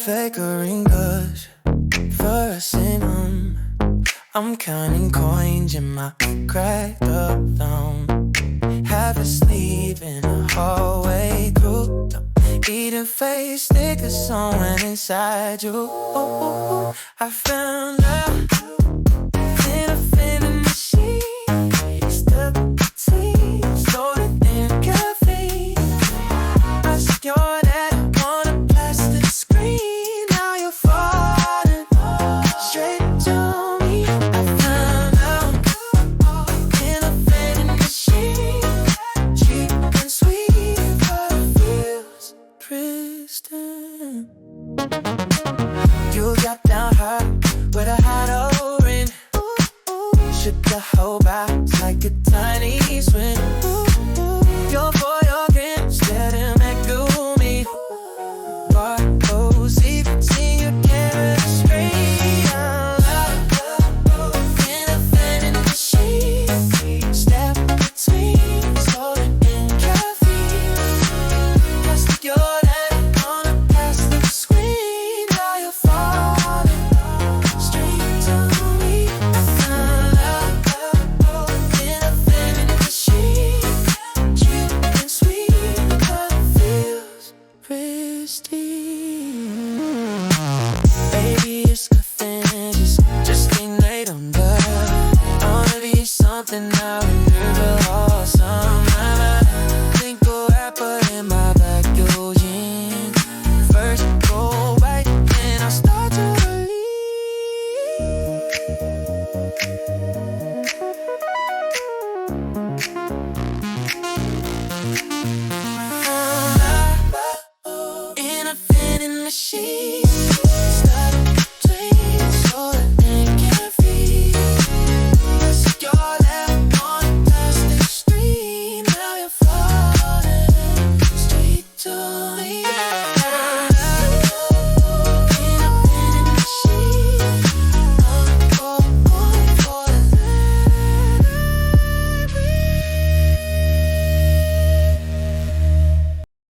Flickering gush, fluorescent I'm counting coins in my cracked up thumb. Half asleep in a hallway crew. Eating face, stick of someone inside you. I found out in a vending machine. Stuck between soda and caffeine. I secured that on a plastic screen. Now you're falling straight to me. I found out in a vending machine. Cheap and sweet, but it feels pristine. You got down hard with a hot O-ring. Shook the whole box like a tiny swing. Your boy again, staring at gloomy. Barcodes, even see your chemistry. In a vending machine. Step between soda and caffeine. Plastic, you're that on a plastic screen. Now you're falling straight to me. In a vending machine. Cheap and sweet, but it feels pristine. Baby, it's nothing, just ain't late on love. I wanna be something I remember awesome. Think go rapper in my black jeans. First go white, then I start to believe. In a vending machine.